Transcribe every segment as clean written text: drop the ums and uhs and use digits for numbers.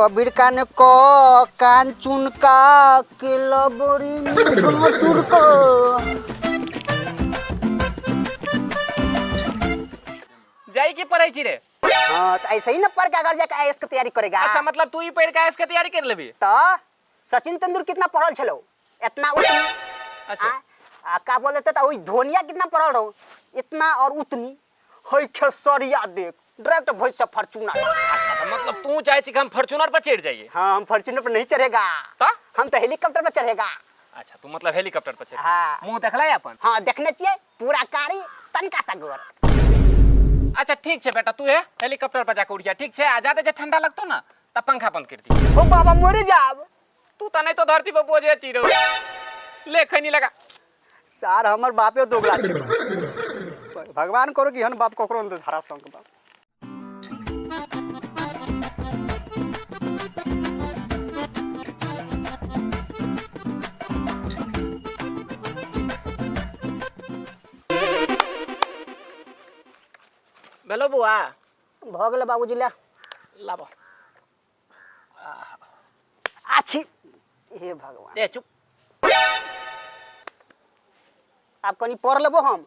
कबीर कान को कान चुन का केला बोरी में चुर को। जाई की पढ़ाई छी रे? हाँ तो ऐसे ही ना पढ़ के अगर जाके आईएएस की तैयारी करेगा। अच्छा मतलब तू ही पढ़ के आईएएस की तैयारी कर लेबी? तो सचिन तेंदुलकर कितना पढ़ल छलो इतना उतनी। अच्छा का बोले तो वही धोनिया कितना पढ़ल रहो इतना और उतनी। होय खेसरिया देख डायरेक्ट भोज से फॉर्च्यूनर। अच्छा तो मतलब तू चाहे छी कि हम फॉर्च्यूनर पर चढ़ जाइए? हाँ हम फॉर्च्यूनर पर नहीं चढ़ेगा तो हम तो हेलीकॉप्टर पर चढ़ेगा। अच्छा तू मतलब हेलीकॉप्टर पर चढ़? हाँ। मुंह देखला है अपन? हाँ देखने चाहिए पूरा कारी तनिका सा गोर। अच्छा ठीक है बेटा तू है हेलीकॉप्टर पर जाके उड़ जा। ठीक है आ जाते जे ठंडा लगतो ना तब पंखा बंद कर दी। ओ बाबा मर जाब। तू तो नहीं तो धरती पर बोझे चिरो ले खैनी लगा। सार हमर बापे दोगला छै। भगवान करो कि हन बाप ककरो न सारा संग बाप। बेलो बुआ भ गेल बाबूजी ला लाबो। आछी हे भगवान। ए चुप। आप कनी पढ़ लेबो हम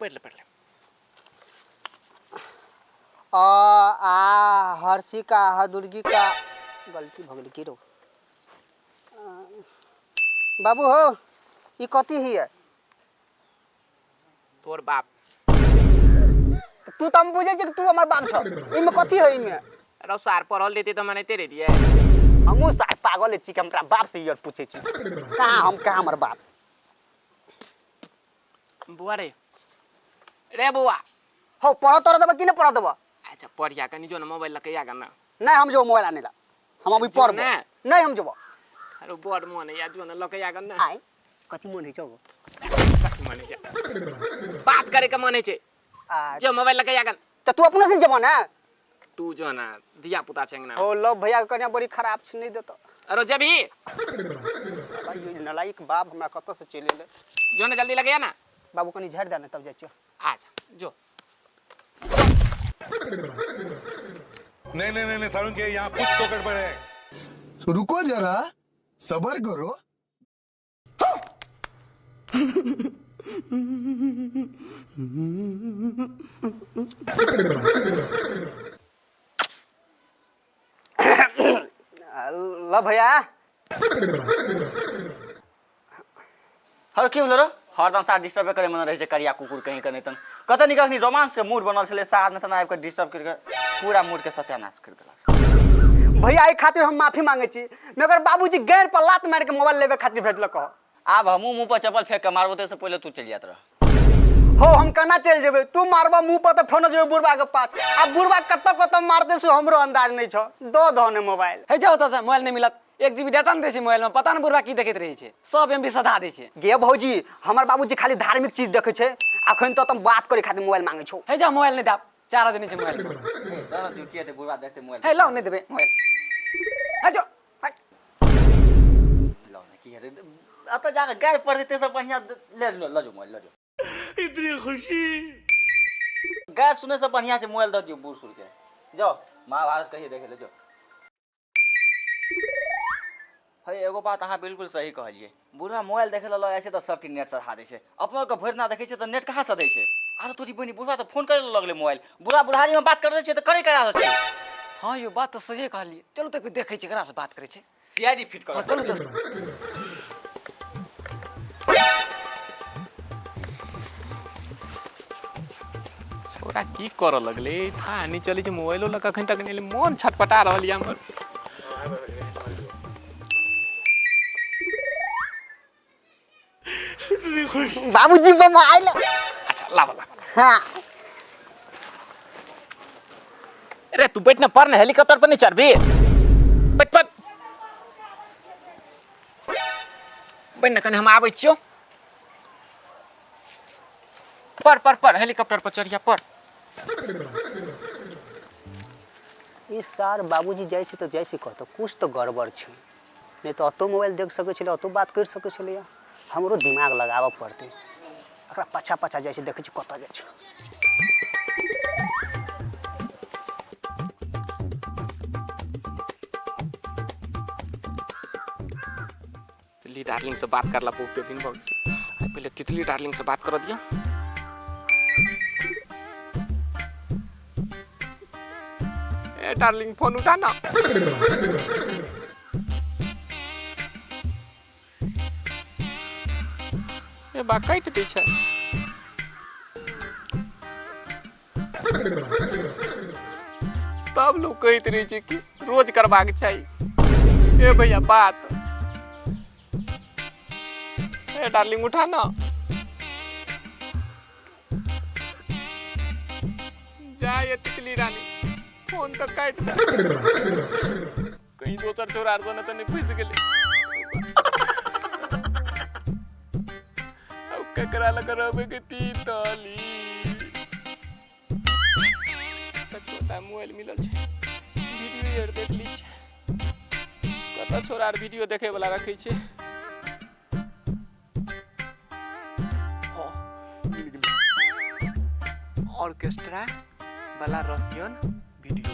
पढ़ ले। आ हर्षिका हदुर्गी का गलती भ गेल की रो। बाबू हो ई कथी हिय? तोर बाप। तू तो हम बुझे छी तू हमर बाप छ। इमे कथी है इमे? अरे सार पढ़ल देती तो मैंने तेरे दिए। हमू सार पागल छी कि हमरा बाप से यार पूछे छी। कहां हम कहां हमर बाप? बुआ रे बुआ हो पढ़ तोर देबो कि न पढ़ देबो? अच्छा पढ़िया कनी जो ना मोबाइल लके आगा ना। नहीं हम जो मोबाइल आने ला हम अभी जो पढ़बो। ना। नहीं हम जबो। अरे बड़ मन है या जो ना लके आगा ना। आय कथी मन है छौ? मन है बात करे के मन है छे। जो मोबाइल लके आगा तो तू अपने से जबो ना। तू जो ना दिया पुता चंगना। ओ लो भैया के कन्या बड़ी खराब छ नहीं देतो। अरे जबी भाई ये नलायक बाप हमरा कत से चले ले। जो ना जल्दी लगे या ना। बाबू कनी झाड़ दे ना तब जाइयो। आजा जो। नहीं सारुण के यहाँ कुछ तो गड़बड़ है। तो रुको जरा सबर करो। लो भैया हर की बोल रो हरदम साथ डिस्टर्ब करे मन रहे करिया कुकुर कहीं कने तन कत निकलनी रोमांस के मूड बनल छले साथ न तन आब के डिस्टर्ब कर पूरा मूड के सत्यानाश कर देलक। भैया ए खातिर हम माफी मांगे छी। मगर बाबूजी गैर पर लात मार के मोबाइल लेवे खातिर भेजलक हो। आब हमू मुंह पर चप्पल फेंक के मारबो ते से पहले तू चल जात रह। हो हम कना चल जेबे तू मारबा मुंह पर त फोन जेबे बुढ़वा के पास। अब बुढ़वा कत मारते सो हमरो अंदाज नहीं छ। दो धोने मोबाइल है जाओ त मोबाइल नहीं मिलत 1 GB डाटा न दै छै मोबाइल में पता न बुढ़वा की देखैत रहै छै सब MB सधा दै छै। गे भौजी हमर बाबूजी खाली धार्मिक चीज देखे छै अखन तो तुम बात करे खातिर मोबाइल मांगे छौ। है जा मोबाइल नहीं दाब 4 दिन छै मोबाइल में। दादा तू के बुढ़वा देखते मोबाइल है लो नहीं देबे मोबाइल है जो लो ने की है अब तो जाके गाय पड़ देते सब बढ़िया ले लो जो मोबाइल लो। इतनी खुशी। गाय सुने से बढ़िया से मोबाइल द दियो बूढ़ सुर के जाओ महाभारत कहिए देखे ले जो। है एगो बात अहाँ बिल्कुल सही कहलिए बुढ़ा मोबाइल देखे ला ऐसे तो सब नेट सधा दै छै अपनो के भरि ना देखै छै तो नेट कहाँ सधै छै। आरो तोरी बनी बुढ़वा तो फोन करे लगले मोबाइल बुढ़ा बुढ़ारी में बात करे छै तो करे करा छै। हां यो बात तो सही कहलिए चलो तो देखै छै करा से बात करे छै सीआईडी फिट कर। हां चलो तो छोरा की कर लगले था नहीं चले जे मोबाइलो लका खन तक नहीं मन छटपटा रहल या हमर। बाबूजी मोबाइल अच्छा लावा। हां अरे तू बैठ ना पर ना हेलीकॉप्टर पर नहीं चढ़ बे बैठ ना कने हम आबै छियो पर हेलीकॉप्टर पर चढ़िया पर। ई सार बाबूजी जाय छै तो जाय छै कहतो कुछ तो गड़बड़ छै नहीं तो अतो मोबाइल देख सके छले अतो बात कर सके छले। हमरो दिमाग लगाबे पड़ते एकरा पछा जाय छै देखे छै कत जाय छै। तितली डार्लिंग से बात करला बहुत दिन बहुत पहले तितली डार्लिंग से बात कर दिया। ए डार्लिंग फोन उठा ना। ए बा काट दै छै। तब लोग कहते रहे छै कि रोज करबाक चाहिए। ए भैया बात। ए डार्लिंग उठा ना। जा ये तितली रानी फोन तो काट दे। कहीं दोसर छोरा आर सने त नहीं फंस गेले। अब ककरा लग रहबे के तितली। छोटा मोबाइल मिलल छै वीडियो आर देख ली छै। कत छोरा आर वीडियो देखे वाला रखै छै। मिल गेलै ऑर्केस्ट्रा वाला रशियन वीडियो।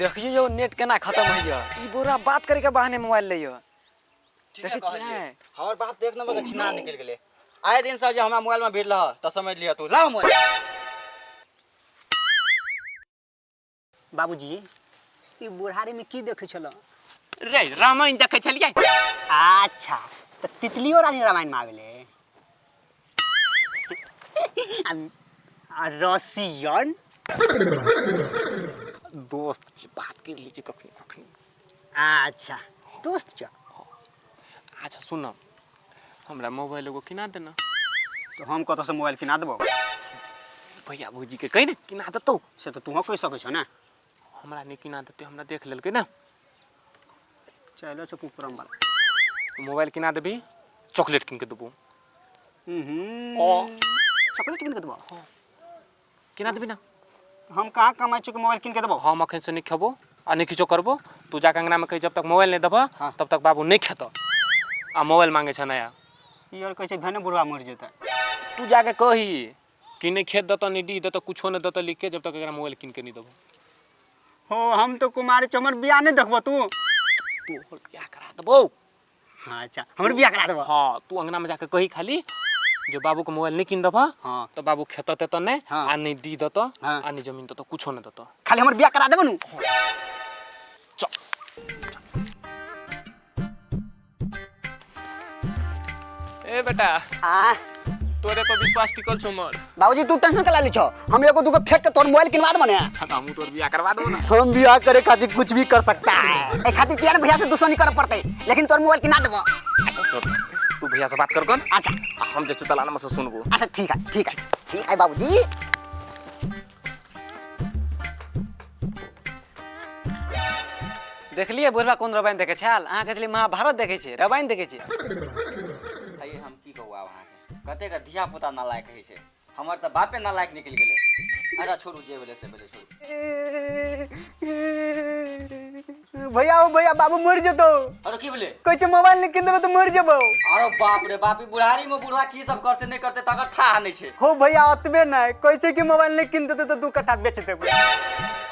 देखिए यो नेट केना खत्म है ये। ई बुरा बात करे के बहाने मोबाइल ले यो। देखे छियै हमर बाप देख नंबर के छिना निकल गेले। आए दिन से जे हमरा मोबाइल में भीड़ रह त समझ लिया तू लाओ मोबाइल। बाबूजी ई बुढ़ारी में की देखे छलो? रे रामायण देखे छलियै। अच्छा तो तितलियो रानी रामायण में आवेले। रसियन दोस्त छी बात कर ली छी कखनी कखनी। अच्छा दोस्त छ। अच्छा सुन हमरा मोबाइल एगो किना देना। तो हम कत से मोबाइल किना देबो? भैया भौजी के कहि ने किना देतौ। से तो तू कह सकै छ ना। हमरा नहीं किना देते हमरा देख लेलकै ना। चलो से कुकुरम वाला मोबाइल किना देबी चॉकलेट किन के देबो। चॉकलेट किन के देबो? किना देबी ना। हम कहाँ कमाई चुके मोबाइल किन के देबो? हम अखन से नहीं खेबो आ नहीं किछो करबो। तू जाके अंगना में कही जब तक मोबाइल नहीं देबो तब तक बाबू नहीं खेतो। आ मोबाइल मांगे छ नया। यार कैसे भने बुढ़वा मर जेता। तू जाके कही कि नहीं खेत देतो नहीं डी देतो कुछो नहीं देतो लिख के जब तक एकरा मोबाइल किन के नहीं देबो। हो हम तो कुमारी चमर बियाह नहीं देखबो तू। तू और बियाह करा देबो। हां अच्छा हमर बियाह करा देबो। हां तू अंगना में जाके कही खाली जो बाबू को मोबाइल नहीं किन देबो हां तो बाबू खेतो ते तो नहीं हाँ। आ नहीं डी देतो हाँ। आ नहीं जमीन देतो कुछो नहीं देतो। खाली हमर बियाह करा देबो नु। चल ए बेटा आ तोरे पर विश्वास टिकल छ मोर। बाबूजी तू टेंशन कला ली छ। हम एगो दुगो फेंक के तोर मोबाइल किनवा देबो ने। हम तोर बियाह करवा देबो ना। हम बियाह करे खातिर कुछ भी कर सकता है। ए खातिर पिया भैया से दुश्मनी करे पड़ते लेकिन तोर मोबाइल किना देबो। अच्छा चल तू भैया से बात कर कौन। अच्छा हम जे चुतलाना में से सुनबो। अच्छा ठीक है ठीक है ठीक है बाबूजी। देखलिए बुढ़वा कोन रामायण देखे छाल। अहाँ कहलिए महाभारत देखे छे रामायण देखे छे। भाई हम की कहू आब अहाँ के कते का धिया पुता नालायक है छे। हमर त बापे नालायक निकल गेले। अच्छा छोड़ू जे भेले से भेले छोड़ू। भैया ओ भैया बाबू मर जेतो। अरे की भेले? कहै छै मोबाइल नहीं किन देबो तो मर जेबो। अरे बाप रे बाप ई बुढ़ारी में बुढ़वा की सब करते नहीं करते तकर था नहीं छे। हो भैया अतबे नहीं कहै छै कि मोबाइल नहीं किन देते तो 2 कट्ठा बेच देबो।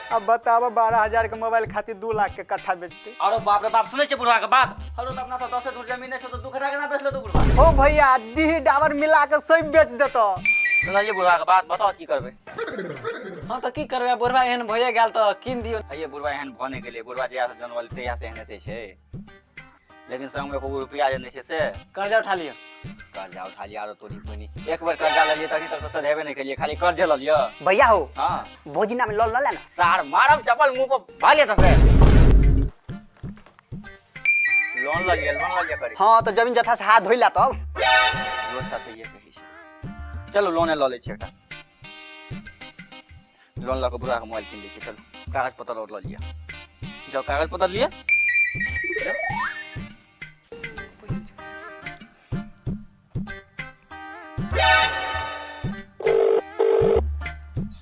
अब बताओ 12,000 के मोबाइल खातिर 2 लाख के कट्ठा बेचते। अरे बाप रे बाप सुनै छे बुढ़वा के बात। हरो त अपना से 10 दूर जमीन है तो 2 कट्ठा केना बेच ले तू बुढ़वा? हो भैया डी डावर मिला के सब बेच देतो। सुनाइए बुढ़वा के बात बताओ की करबे। हां तो की करबे बुढ़वा एहन भइए गेल तो किन दियो। आइए बुढ़वा एहन भने के लिए बुढ़वा जया से जनवल तया से एहन हेते छे। लेकिन संग में को रुपया जे नहीं छे से कर्जा उठा लियो। कर्जा उठा लिया और तोरी कोनी एक बार कर्जा ले लिए तभी तक तो सधेबे नहीं करिए खाली कर्जे ल लियो। भैया हो हां भोजी नाम ल ले ना। सार मारब चपल मुंह पर भाले त से लोन ल लिया करी। हां तो जमीन जथा से हाथ धोइला तब। रोज का से ये कही छे। चलो लोन ल ले छे एकटा। लोन लऽ के बुढ़ा के मोबाइल कीन दै छियै चलू कागज पत्तर और लऽ लिअ जाओ कागज पत्तर लिए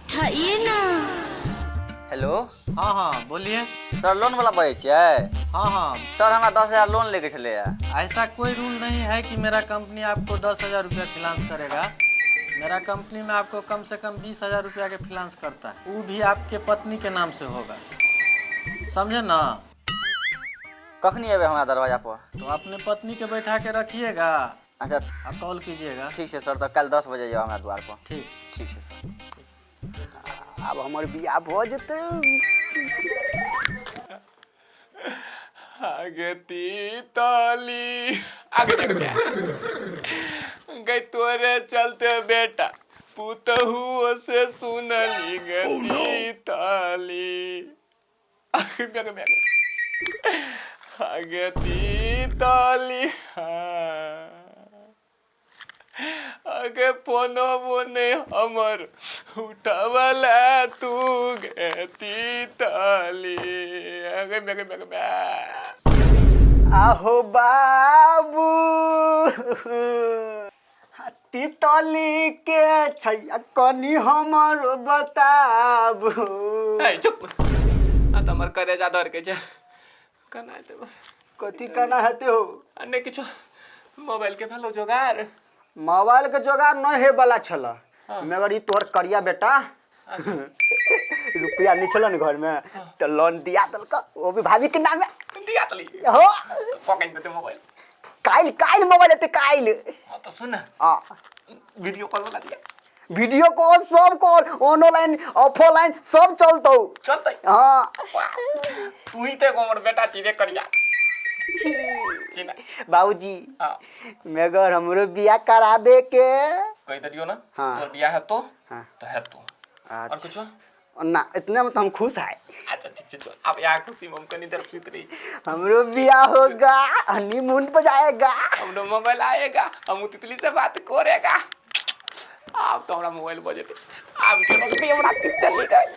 उठाइए ना। हेलो हाँ हाँ बोलिए। सर लोन वाला बजै छियै हाँ हाँ सर हमरा 10,000 लोन लेके चले ऐसा कोई रूल नहीं है कि मेरा कंपनी आपको 10,000 रुपया फिनांस करेगा। मेरा कंपनी में आपको कम से कम 20,000 रुपया के फिनांस करता है, वो भी आपके पत्नी के नाम से होगा, समझे ना। कखनी अबे हमारा दरवाजा पर तो अपने पत्नी के बैठा के रखिएगा, अच्छा आप कॉल कीजिएगा। ठीक है सर तो कल 10 बजे जाओ हमारा द्वार पर ठीक। ठीक है सर अब हमर बियाह भ जेतै। आगे तीतली आगे गई तोरे चलते बेटा पुतहु से सुनली गती ताली आगे तीतली आगे पोनो बोने हमर उठावला तू गती ताली आगे बेगे आहो बाबू तितली के छैया कनी हमरो बताबू। ए चुप आ त हमर करेजा धर के जा कना देब कथी करना हेते हो? अन्ने किछो मोबाइल के भेलो जोगार मोबाइल के जोगाड़ नहीं हे वाला छल मगर ई तोहर करिया बेटा रुपया नहीं छल न घर में तो लोन दिया दलक वो भी भाभी के नाम में दिया तली हो पकड़ देते मोबाइल काइल काइल मोबाइल एते काइल। हां तो सुन हां वीडियो कॉल वाला दिया वीडियो कॉल सब कॉल ऑनलाइन ऑफलाइन सब चलतौ चलतै हां तू ही ते हमर बेटा चीरे करिया चिना बाबूजी हां मगर हमरो बियाह कराबे के कह दियो ना हाँ। तोर बियाह है तो हाँ। तो है तो और अच्छा कुछ ना इतने में तो हम खुश है। अच्छा ठीक है चल अब यहाँ खुशी में हम कनी देर सुत रही हमरो बियाह होगा हनीमून पे जाएगा हम लोग मोबाइल आएगा हम तितली से बात करेगा अब तो हमारा मोबाइल बजे अब के हमरा तितली गई